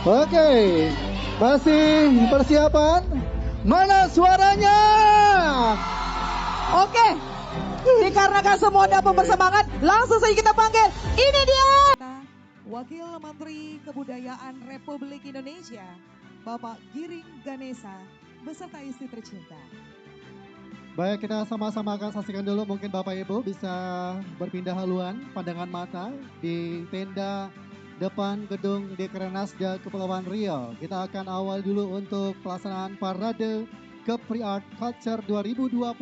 Oke, masih persiapan? Mana suaranya? Oke, dikarenakan semua dapat bersemangat, langsung saja kita panggil. Ini dia. Wakil Menteri Kebudayaan Republik Indonesia, Bapak Giring Ganesa, beserta istri tercinta. Baik, kita sama-sama akan saksikan dulu, mungkin Bapak Ibu bisa berpindah haluan pandangan mata di tenda depan gedung Dekranasda Kepulauan Riau. Kita akan awal dulu untuk pelaksanaan Parade Kepri Art Culture 2025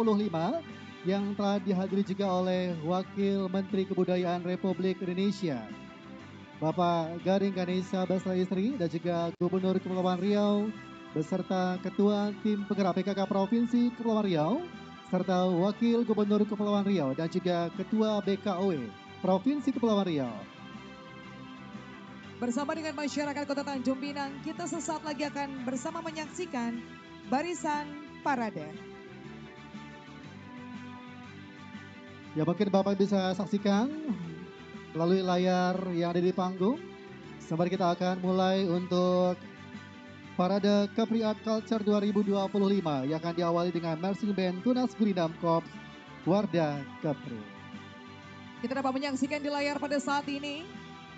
yang telah dihadiri juga oleh Wakil Menteri Kebudayaan Republik Indonesia, Bapak Giring Ganesa beserta istri dan juga Gubernur Kepulauan Riau beserta Ketua Tim Penggerak PKK Provinsi Kepulauan Riau serta Wakil Gubernur Kepulauan Riau dan juga Ketua BKOE Provinsi Kepulauan Riau. Bersama dengan masyarakat Kota Tanjung Pinang, kita sesaat lagi akan bersama menyaksikan barisan parade. Ya, mungkin Bapak bisa saksikan melalui layar yang ada di panggung. Sembari kita akan mulai untuk Parade Kepri Art Culture 2025 yang akan diawali dengan marching band Tunas Gurindam Korps Warda Kepri. Kita dapat menyaksikan di layar pada saat ini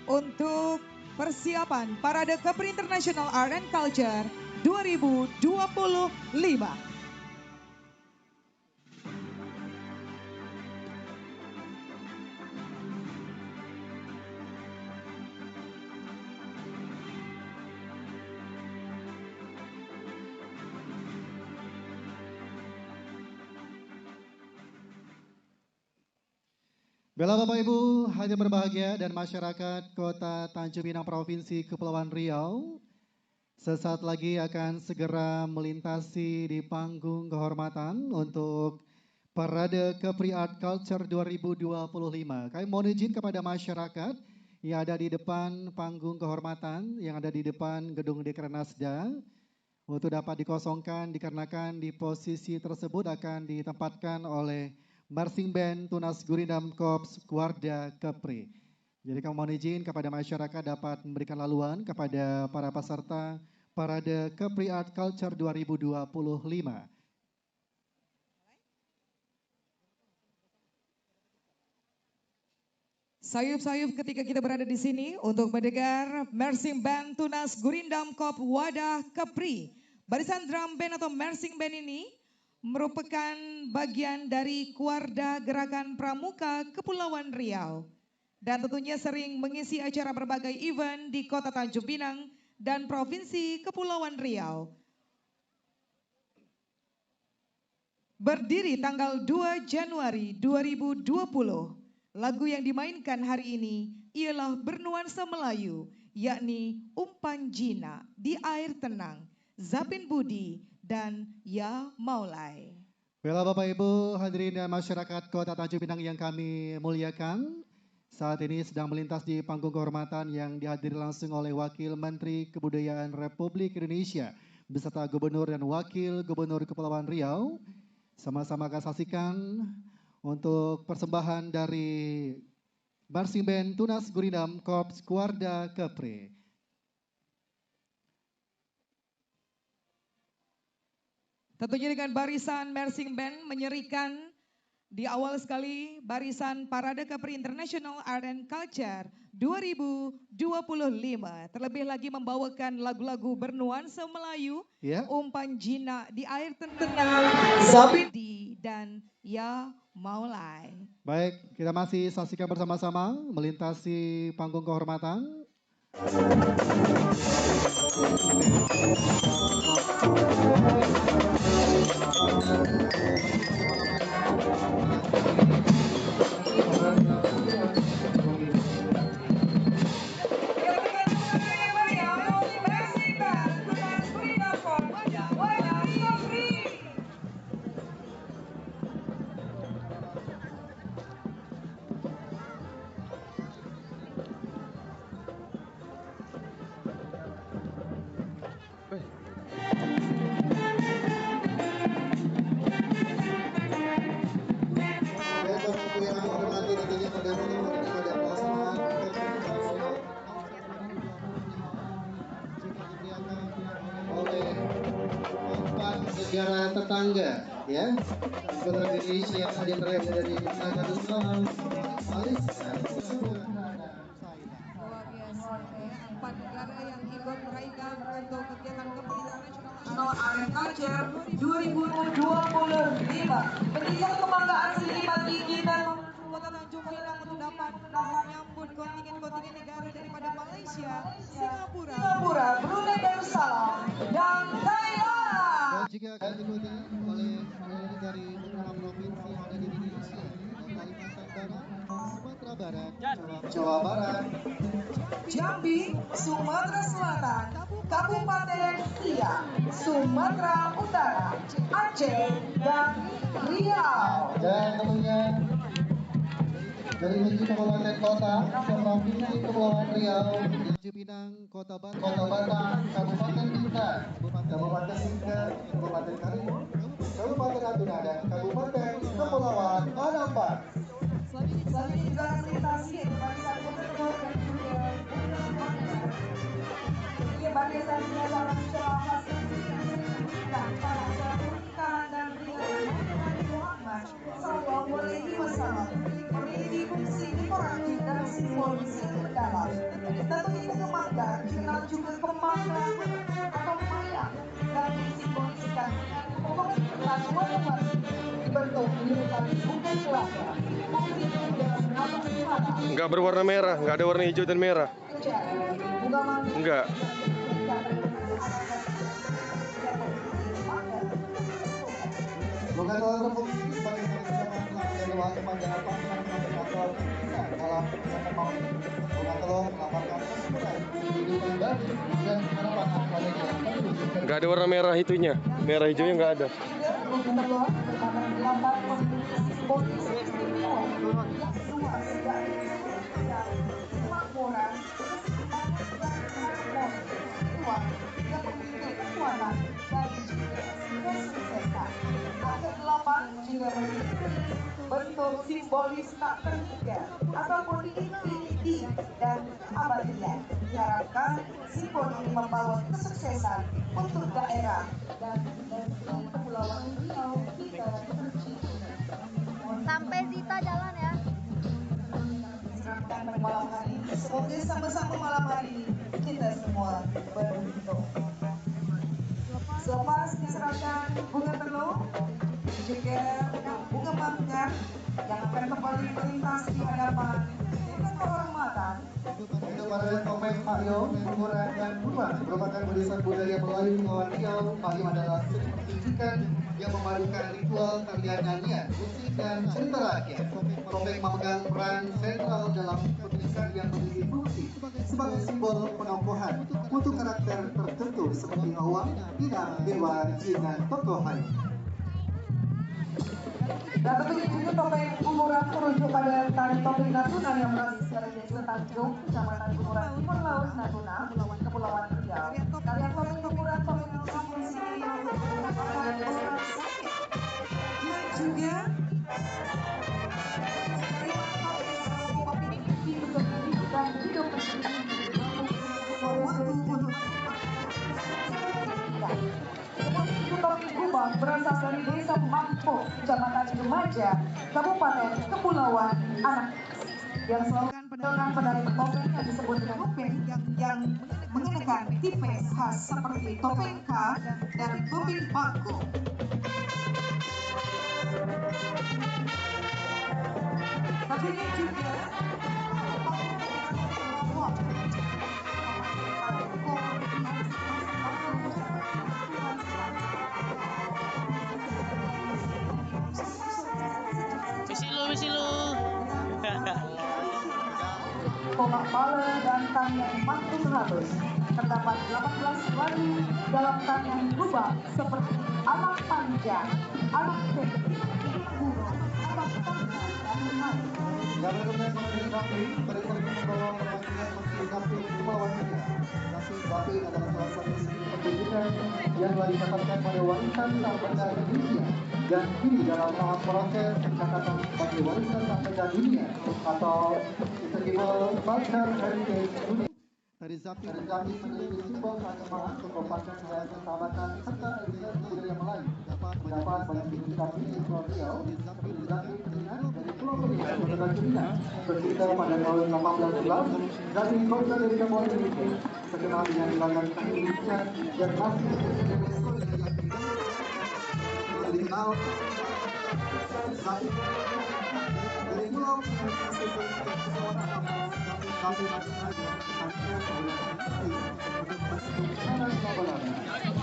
untuk persiapan Parade Kepri International Art and Culture 2025. Bela Bapak Ibu, hadirin berbahagia dan masyarakat Kota Tanjung Pinang Provinsi Kepulauan Riau, sesaat lagi akan segera melintasi di panggung kehormatan untuk Parade Kepri Art Culture 2025. Kami mohon izin kepada masyarakat yang ada di depan panggung kehormatan, yang ada di depan gedung Dekranasda, untuk dapat dikosongkan dikarenakan di posisi tersebut akan ditempatkan oleh marching band Tunas Gurindam Korps Warda Kepri. Jadi kami mohon izin kepada masyarakat dapat memberikan laluan kepada para peserta Parade Kepri Art Culture 2025. Sayup-sayup ketika kita berada di sini untuk mendengar marching band Tunas Gurindam Korps Warda Kepri. Barisan drum band atau marching band ini merupakan bagian dari Kuarda Gerakan Pramuka Kepulauan Riau. Dan tentunya sering mengisi acara berbagai event di Kota Tanjung Pinang dan Provinsi Kepulauan Riau. Berdiri tanggal 2 Januari 2020, lagu yang dimainkan hari ini ialah bernuansa Melayu, yakni Umpan Jina, Di Air Tenang, Zapin Budi, dan Ya Maulai. Bela Bapak Ibu, hadirin dan masyarakat Kota Tanjung Pinang yang kami muliakan, saat ini sedang melintas di panggung kehormatan yang dihadiri langsung oleh Wakil Menteri Kebudayaan Republik Indonesia, beserta Gubernur dan Wakil Gubernur Kepulauan Riau. Sama-sama akan saksikan untuk persembahan dari Marching Band Tunas Gurindam Korps Wardah Kepri. Tentunya dengan barisan Marching Band menyerikan di awal sekali barisan Parade Kepri International Art and Culture 2025. Terlebih lagi membawakan lagu-lagu bernuansa Melayu, Umpan Jinak di Air Tenang, Sabidi dan Ya Maulai. Baik, kita masih saksikan bersama-sama melintasi panggung kehormatan. Negara tetangga, ya, Negara Indonesia yang hadir dari Indonesia, Malaysia, Luar biasa, 4 negara yang ikut meraihkan untuk kegiatan Kepri International Art and Culture 2025. Menjadi kebanggaan sendiri bagi kita Kota Tanjung Pinang untuk dapat menyambut kontingen-kontingen negara daripada Malaysia, Singapura, Brunei Darussalam, dan Thailand. Dan juga akan diikuti oleh dari beberapa provinsi yang ada di Indonesia, Kalimantan Barat, Sumatera Barat, Jawa Barat, Jambi, Sumatera Selatan, Kabupaten Siak, Sumatera Utara, Aceh, dan Riau. dan tentunya dari segi kabupaten kota, provinsi Kepulauan Riau, Tanjung Pinang, Kota Batam, Kabupaten Bintan, Kabupaten Singkil, Kabupaten Karimun, Kabupaten Natuna, dan Kabupaten Kepulauan Anambas. Selanjutnya juga akan melintasi barisan gubernur dan juga barisan biasa masyarakat hasil dan para pernikahan dan pernikahan Nabi Muhammad Sallallahu Alaihi Wasallam memiliki fungsi dekoratif dan simbolis yang mendalam. Tentunya mengembangkan dikenal juga kembangkan atau mayang yang disimboliskan dengan potongan kertas warna-warni dibentuk menyerupai bukan kelapa. Enggak berwarna merah, enggak ada warna hijau dan merah. Enggak. Bukan dalam berfungsi sebagai doa kepada atau dalam bukan telur melaporkan kehidupan baru dan harapan adanya. Enggak ada warna merah itunya, merah hijaunya enggak ada. Juga memiliki bentuk simbolis tak terhingga ataupun infinity dan abadiah. Diharapkan simbol ini membawa kesuksesan untuk daerah dan Kepulauan Riau kita tercinta. Sampai Zita jalan ya. Diserahkan pada malam hari ini. Semoga sama-sama malam hari ini kita semua beruntung. Selepas diserahkan bunga telur juga bunga manggar yang akan kembali melintas di hadapan dengan kehormatan. Itu para topeng Mario, Buran dan Buruan merupakan warisan budaya Melayu Kepulauan Riau. Mario adalah seni pertunjukan yang memadukan ritual tarian nyanyian, musik dan cerita rakyat. Topeng memegang peran sentral dalam pertunjukan yang memiliki fungsi sebagai simbol penokohan untuk karakter tertentu seperti awang, inang, dewa, jin, dan tokoh hayat. Dan tentunya juga topeng umuran merujuk pada tari topeng Natuna yang berada di Desa Tanjung, Kecamatan Umuran Timur Laut Natuna, Kepulauan Riau. Tarian topeng umuran topeng dan juga dan hidup Topeng Kubang berasal dari Desa Mampo, Kecamatan Remaja, Kabupaten Kepulauan Anak, yang selalu mengenalkan penari topeng yang disebut dengan topeng yang mengenakan tipe khas seperti topeng K dan topeng bangku. Tentunya juga Misi lu. Tomak Bala dan tarian Mantu Halus. Terdapat 18 lagu dalam tarian Kubang seperti Alam Panjang, Alam Pendek, Guru, Alam Tangga, dan lain. Yang berikutnya mengenai Zapin, mereka membawa perwakilan Menteri Zapin Kepulauan Riau. Zapin adalah salah satu sistem pertunjukan yang telah dicatatkan pada warisan tak benda Indonesia dan kini dalam tahap proses pencatatan sebagai warisan tak benda dunia atau Festival Culture Heritage Dunia. Tari Zapin menjadi simbol keagamaan, kekompakan dan persahabatan serta eksistensi budaya Melayu. Dapat banyak diucapkan di Pulau Riau, seperti Zapin Teringat dari Pulau Riau, Kota Cina, bercerita pada tahun 1811, Zapin kota dari Kampung Indonesia, terkenal dengan gerakan kaki Indonesia dan masih UNESCO dan dikenal Zapin dari pulau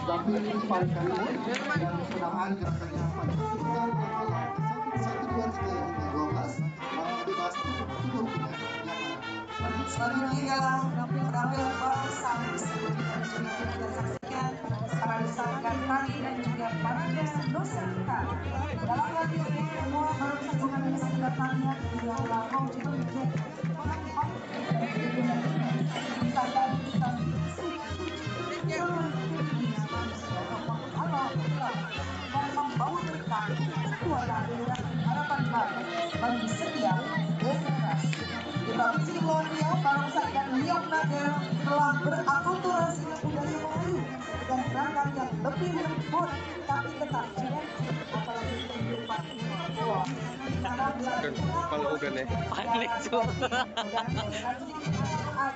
Zapin paling kali dan kenamaan gerakannya pada sekitar malam 1, 2, 3 hingga 12 malam bebas untuk Selanjutnya ialah penampilan bangsa disebut dan juga kita saksikan para tari dan juga parade Nusantara. Dalam lagu ini semua berhubungan dengan datangnya ialah wujud dan membawa berkah kekuatan dan harapan baru bagi setiap generasi. Di Provinsi Kepulauan Riau, Barongsai dan Liong Naga telah berakulturasi budaya Melayu dengan gerakan yang lebih lembut tapi tetap energi, apalagi kehidupan Goa. Kalau udah nih.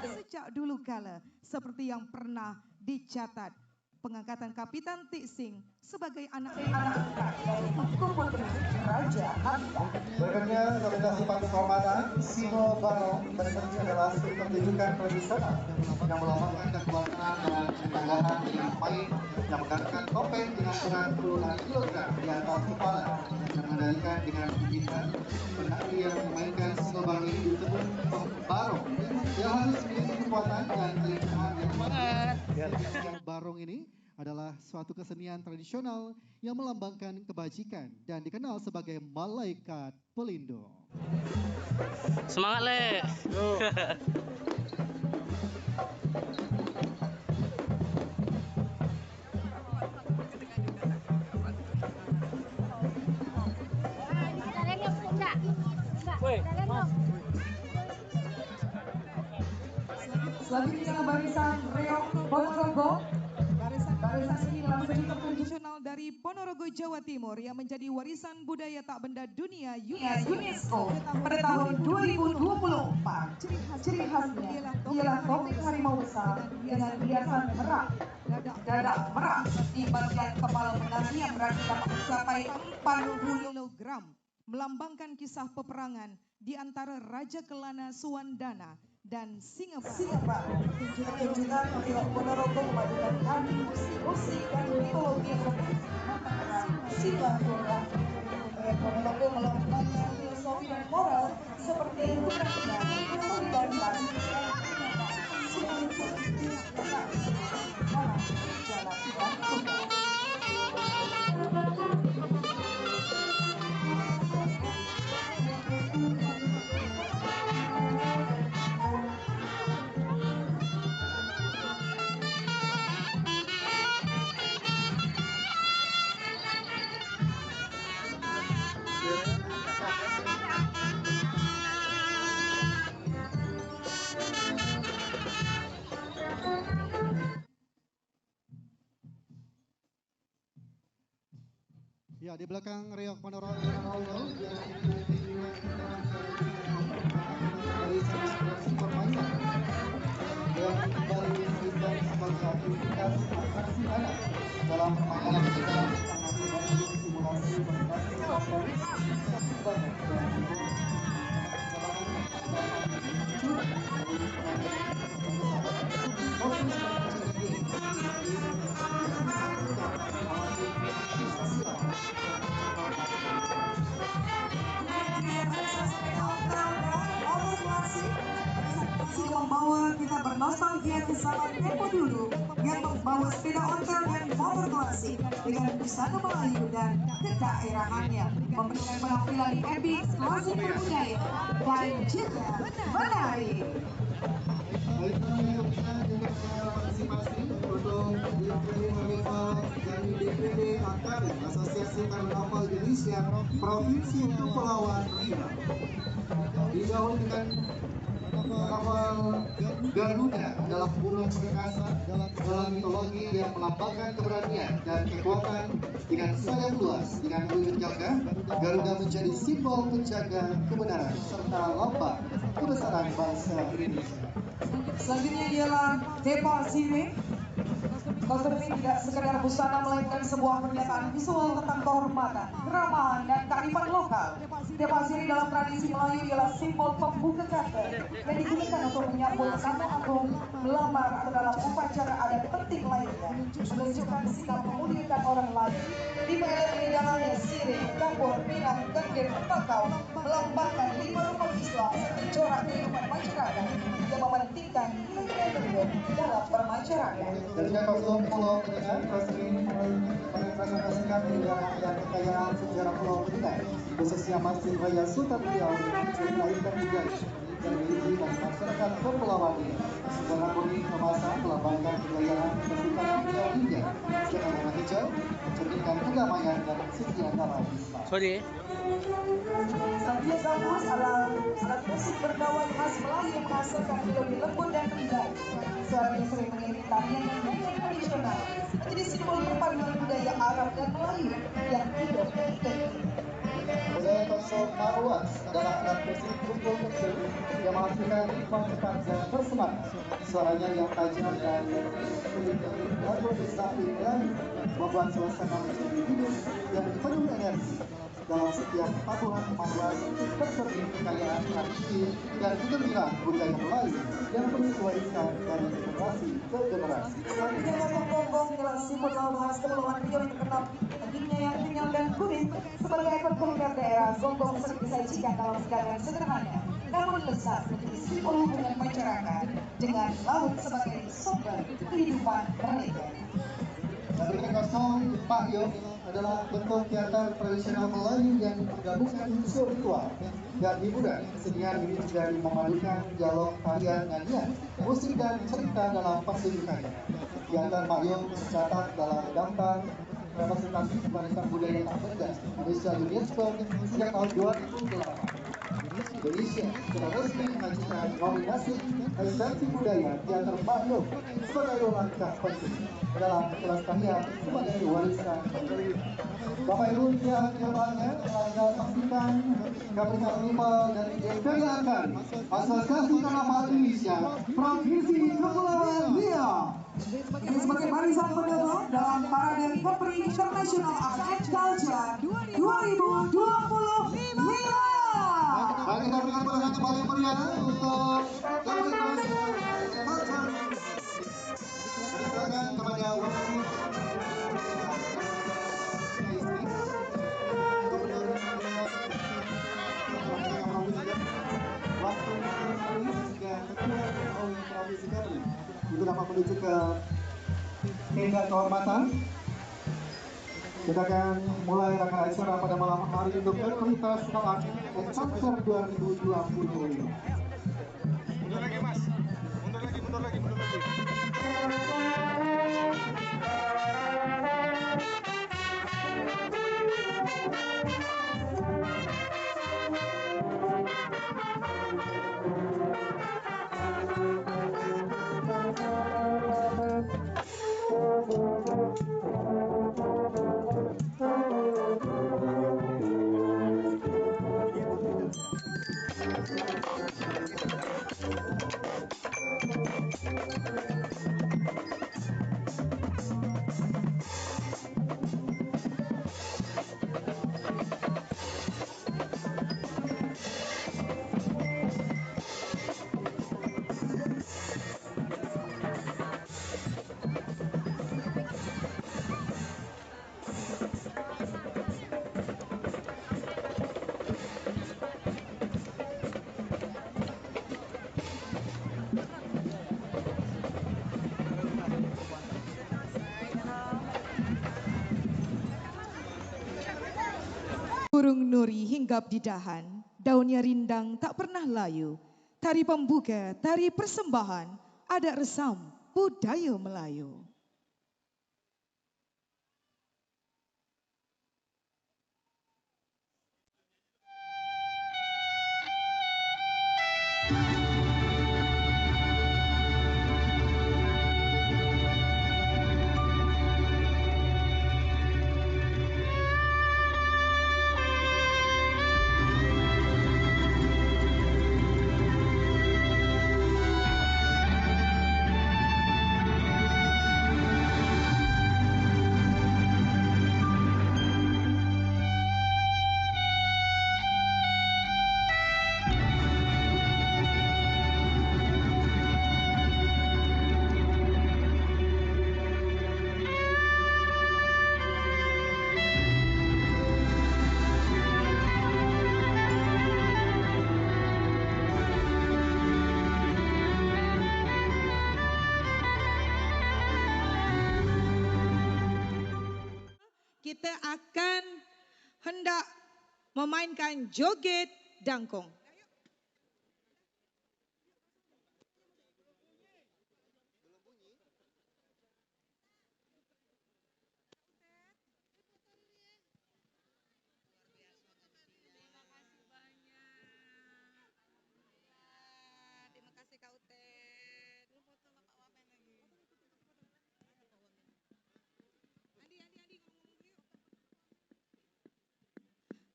Sejak dulu kala, seperti yang pernah dicatat, pengangkatan Kapitan Tiksing sebagai anak-anak dari Tuku Putri Raja Hamka. Berikutnya, nominasi panggung kehormatan Simo Barong berikutnya adalah pertunjukan tradisional yang melambangkan kekuatan dan ketanggahan dengan pemain yang menggunakan topeng dengan berat puluhan kilogram di atas kepala dan mengendalikan dengan pipitan. Penari yang memainkan Simo Barong ini disebut Barong yang harus memiliki kekuatan dan kelincahan yang banget. Barong ini adalah suatu kesenian tradisional yang melambangkan kebajikan dan dikenal sebagai malaikat pelindung. Semangat, Le. Selanjutnya barisan Reok Ponorogo. Barisan seni dalam seni tradisional dari Ponorogo, Jawa Timur yang menjadi warisan budaya tak benda dunia UNESCO pada tahun 2024. Ciri khasnya ialah topeng harimau besar dengan hiasan merah, dadak merah di bagian kepala penari yang berat dapat mencapai 40 kilogram, melambangkan kisah peperangan di antara Raja Kelana Suwandana dan Singapura. Pertunjukan Reok Ponorogo memadukan tari, musik dan mitologi yang memperkenalkan silaturahmi. Reok Ponorogo melambangkan filosofi dan moral seperti keberanian, solidaritas, dalam menjalankan tugas. Ya, di belakang Riok Panoro dalam permainan simulasi Masih membawa kita bernostalgia ke zaman tempo dulu yang membawa sepeda ontel dan motor klasik dengan busana Melayu dan kedaerahannya, memberikan penampilan epic, klasik berbudaya dan juga menarik. Dari DPD AKB Asosiasi Karnaval Indonesia Provinsi Kepulauan Riau dijawab dengan karnaval Garuda adalah burung perkasa dalam mitologi yang melambangkan keberanian dan kekuatan dengan sayap luas dengan ujung jangka. Garuda menjadi simbol penjaga kebenaran serta lambang kebesaran bangsa Indonesia. Selanjutnya ialah Tepa Sirih. Kostum ini tidak sekedar busana melainkan sebuah pernyataan visual tentang kehormatan, keramahan, dan kearifan lokal. Tepa Sirih dalam tradisi Melayu ialah simbol pembuka kata yang digunakan untuk menyambut tamu agung, melamar, atau dalam upacara adat penting lainnya, menunjukkan sikap memuliakan orang lain. Di bagian ini dalamnya sirih, dapur, pinang, gandeng, bakau melambangkan 5 rukun Islam serta corak kehidupan masyarakat yang mementingkan nilai leluhur dalam bermasyarakat. Pulau Penyengat, kostum ini merepresentasikan dan kekayaan sejarah Pulau Penyengat, khususnya Masjid Raya Sultan Riau yang melahirkan budaya dan miliki bagi masyarakat Kepulauan Riau. Warna kuning kemasan melambangkan kejayaan kesultanan Riau India, sedangkan warna hijau mencerminkan kedamaian dan kesetiaan dalam Islam. Sorry. Sabian gambus adalah alat musik berdawai khas Melayu yang menghasilkan melodi lembut dan indah. Suaranya sering mengiringi tarian dan nyanyian tradisional, menjadi simbol perpaduan budaya Arab dan Melayu yang hidup kekinian. Budaya kosong marwas adalah alat musik kumpul kecil yang menghasilkan ritme cepat dan bersemangat. Suaranya yang tajam dan lagu Islami Melayu membuat suasana menjadi hidup dan penuh energi. Dalam setiap tabuhan marwas tercermin kekayaan tradisi dan kegembiraan budaya Melayu yang terus diwariskan dari generasi ke generasi. Selanjutnya gotong gonggong adalah simbol khas Kepulauan Riau yang terkenal dagingnya yang kenyal dan gurih. Sebagai ikon kuliner daerah, gonggong sering disajikan dalam hidangan sederhana, namun lezat menjadi simbol hubungan masyarakat dengan laut sebagai sumber kehidupan mereka. Dari kosong Pakyong adalah bentuk teater tradisional Melayu yang menggabungkan unsur ritual dan hiburan. Kesenian ini juga memadukan dialog tarian, nyanyian, musik dan cerita dalam pertunjukannya. Teater Pakyong tercatat dalam daftar representasi warisan budaya tak benda Indonesia UNESCO sejak tahun 2008. Indonesia sudah resmi mengajukan nominasi esensi budaya teater Pakyong sebagai langkah penting dalam pelestarian sebagai warisan budaya. Bapak Ibu yang berbahagia, Anda saksikan Kaprisan Animal dari DPD AKB Asosiasi Karnaval Indonesia Provinsi Kepulauan Riau. Ini sebagai barisan penutup dalam Parade Capri International Art and Culture 2025. Mari kita berikan tepuk kembali meriah untuk silakan kepada itu dapat menuju ke tenda kehormatan. Kita akan mulai rangkaian acara pada malam hari untuk Universitas Art and Culture 2025. Mundur lagi mas, mundur lagi. Burung nuri hinggap di dahan, daunnya rindang tak pernah layu. Tari pembuka, tari persembahan, adat resam budaya Melayu. Kita akan hendak memainkan joget dangkong. Terima kasih Kak Utet.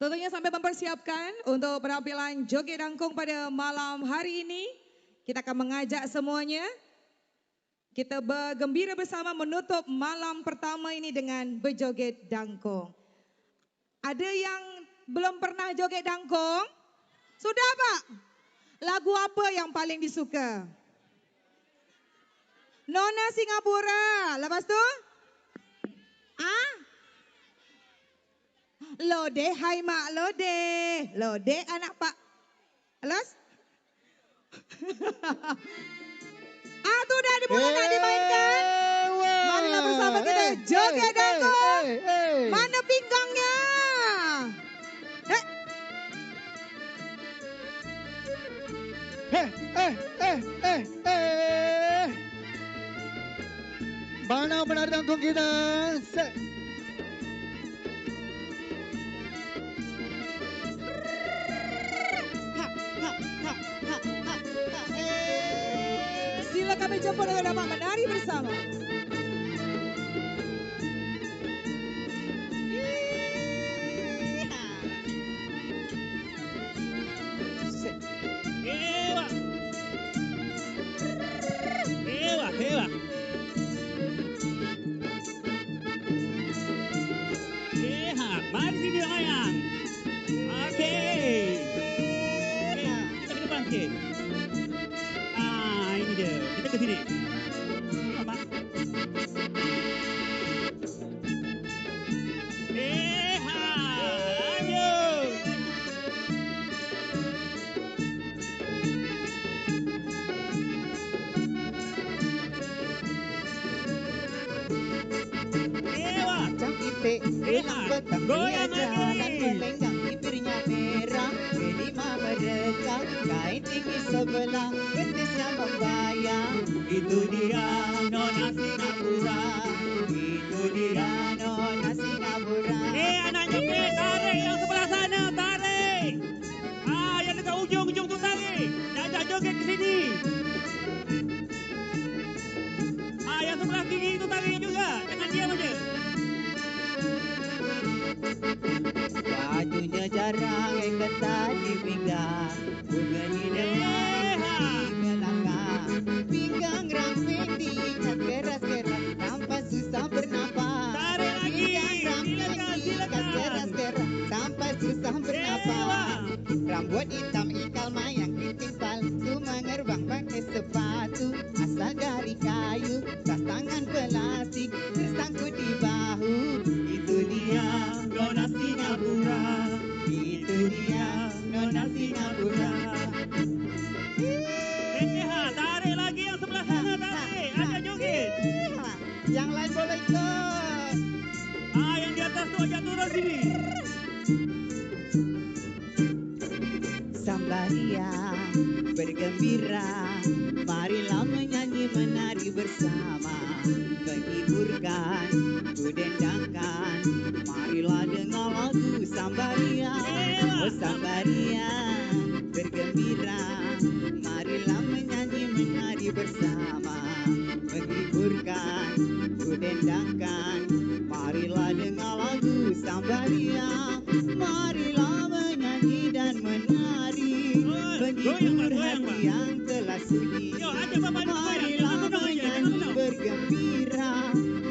Tentunya sampai mempersiapkan untuk penampilan joget dangkong pada malam hari ini. Kita akan mengajak semuanya. Kita bergembira bersama menutup malam pertama ini dengan berjoget dangkong. Ada yang belum pernah joget dangkong? Sudah Pak? Lagu apa yang paling disuka? Nona Singapura. Lepas tu? Lode, hai mak lode. Lode anak pak. Alas? Tu dah dimulakan dimainkan. Marilah bersama kita joget dangkong. Mana pinggangnya? Mana penari dangkong kita? Sila kami jemput dengan dapat menari bersama. Hewa. Hewa, hewa. Mari sini ayang. Oke. Kita ke depan sikit. Ini dia. Kita ke sini. Apa? Lanjut. Goyang lagi. Melenggang bibirnya merah, kelima mereka, kain tinggi sebelah, betisnya membayang. Itu dia Nona Singapura. Itu dia Nona Singapura. Anak joget, tarik yang sebelah sana, tarik. Yang dekat ujung tu tarik. Jangan joget ke sini. Yang sebelah kiri itu tarik juga. Jangan diam aja. Bajunya jarang ketat di pinggang, bunyi dengan belakang. Pinggang ramping diikat keras-keras, nampak susah bernapas. Tarik lagi. Silakan keras-keras, sampai susah bernapas. Rambut hitam ikal mayang ditimpal, cuma ngerbang pakai sepatu asal dari kayu, tas tangan plastik tersangkut di bahu. Itu dia Nona Singapura. Itu dia Nona Singapura. Tarik lagi yang sebelah sana, tarik. Ada joget. Yang lain boleh ikut. Yang di atas tu ajak turun sini. bergembira, marilah menyanyi menari bersama, menghiburkan, ku dendangkan, marilah dengar lagu Sambaria, oh Sambaria, bergembira, marilah menyanyi menari bersama, menghiburkan, ku dendangkan, marilah dengar lagu Sambaria, marilah menyanyi dan menari, menghibur hati yang telah sunyi. Marilah menyanyi bergembira,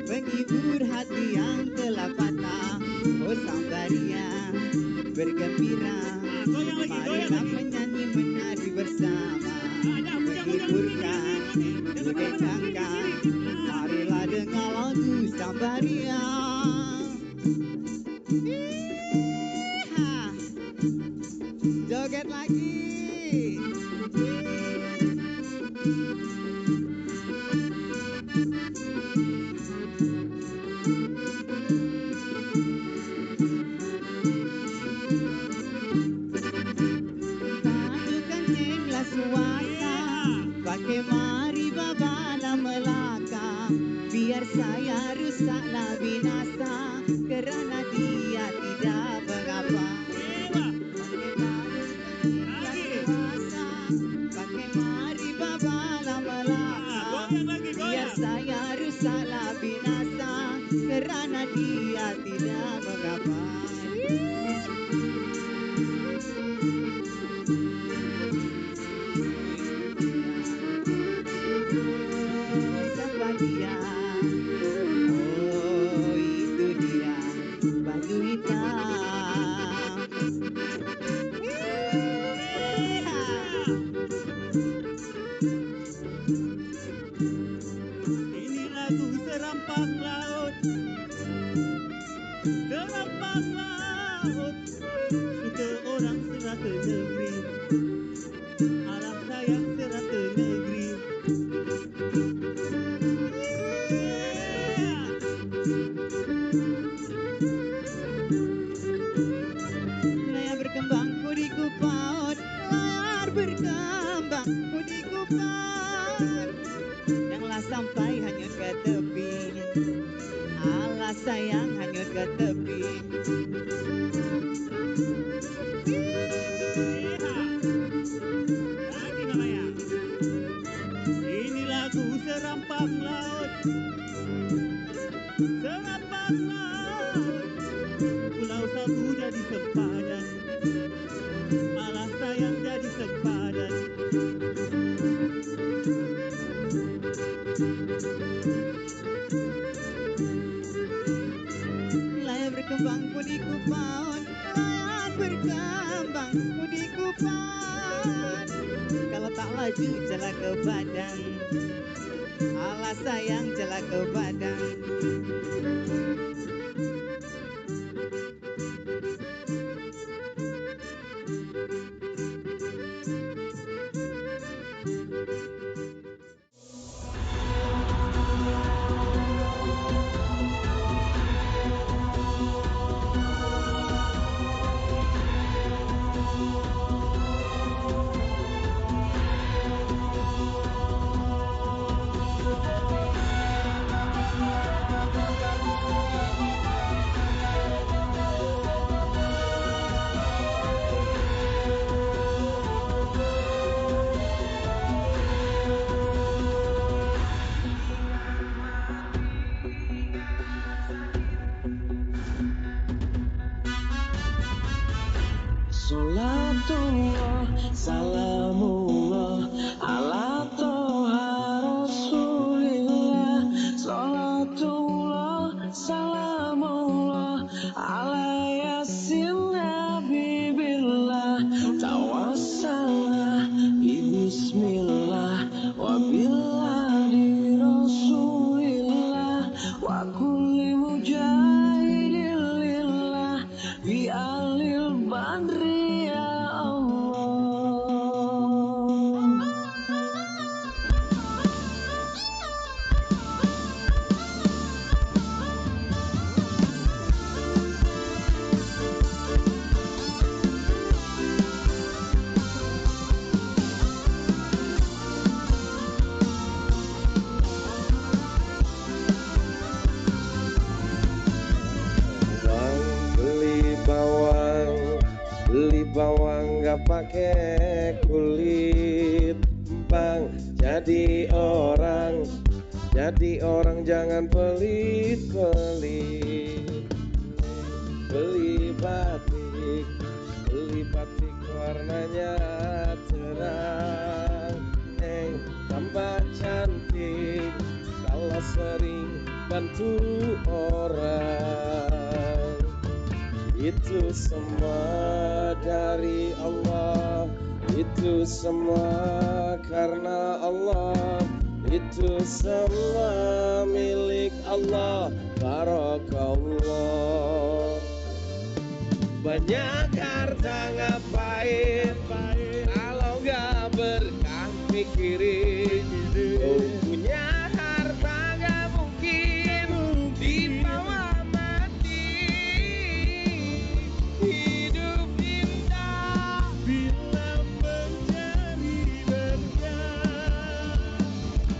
menghibur hati yang telah patah. Oh Sambaria, bergembira, marilah menyanyi menari bersama, menghiburkan, kudendangkan, marilah dengar lagu Sambaria. Iha, joget lagi. Padukan jenglah suasa, pakai mari babala Melaka, biar saya rusaklah binasa, kerana dia tidak mengapa. Pakai suasa, pakai mari babala Melaka, biar saya rusaklah binasa, kerana dia tidak mengapa. Sambaria, oh itu dia baju hitam. Ini lagu Serampang Laut, Serampang Laut, suka orang serata negeri, alam sayang serata negeri. Layar berkembang kudiku paut, layar berkembang kudiku paut, janganlah sampai hanyut ke tepi, alas sayang hanyut ke tepi. Lagi namanya. Ini lagu Serampang Laut, Serampang Laut, pulau satu jadi sempadan, alas sayang jadi sempadan. Layar berkembang kudiku paut, layar berkembang kudiku paut, kalau tak laju celaka badan, alas sayang celaka badan. Salatullah, salamullah, ala toha rasulillah. Salatullah, salamullah, ala yasin habibillah. Tawassalna bismillah, wa billahi rasulillah, wa kulli mujahidin lillah, bi alil badri. bawang gak pakai kulit. Bang, jadi orang jangan pelit-pelit. Beli batik warnanya cerah. Tambah cantik kalau sering bantu orang. Itu semua dari Allah, itu semua karena Allah, itu semua milik Allah. Barakallah. Banyak harta ngapain kalau gak berkah mikirin. Oh, punya harta gak mungkin dibawa mati. Hidup indah bila menjadi berkah.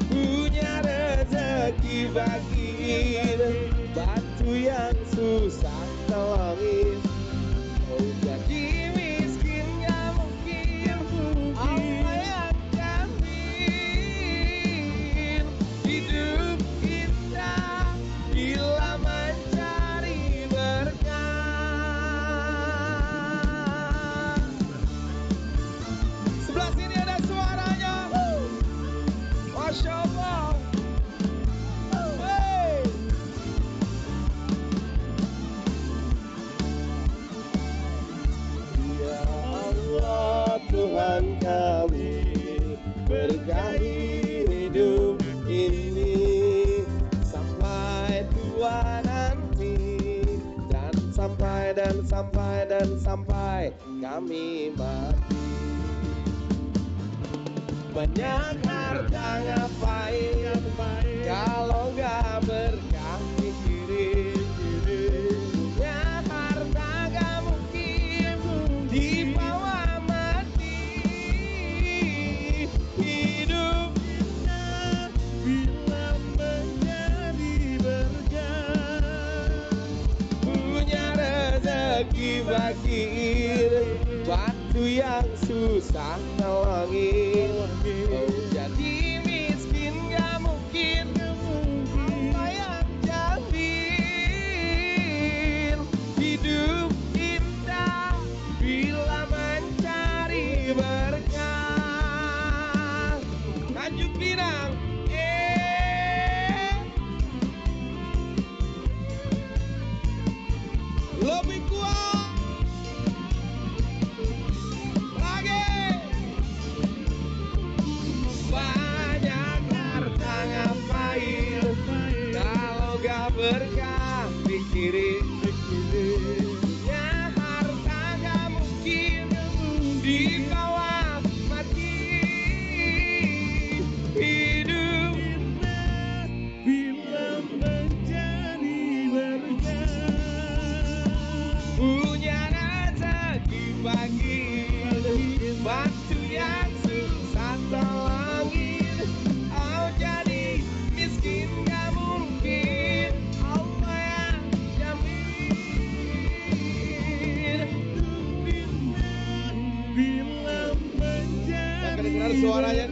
Punya rezeki bagiin, batu yang susah tolongin. Oh, jadi miskin gak mungkin, Allah yang jamin. Hidup indah bila mencari berkah. Sebelah sini ada suaranya. Masya Allah. Hey. Ya Allah Tuhan kami, berkahi hidup ini sampai tua nanti, dan sampai kami mati. Banyak harta ngapain kalau gak berkah mikirin. Punya harta gak mungkin dibawa mati. Hidup indah bila menjadi berkah. Punya rezeki bagiin, batu yang susah nolongin. Oh, jadi miskin gak mungkin, Allah yang jamin. Hidup indah bila mencari berkah. Tanjung Pinang, lebih kuat lagi. Banyak harta ngapain kalau gak berkah pikirin. Ya harta gak mungkin dibawa mati. Hidup indah bila menjadi berkah. Punya rezeki bagiin, batu yang susah tolongin. Oh, jadi miskin gak mungkin, Allah yang jamin. Hidup indah bila menjadi berkah. Suaranya.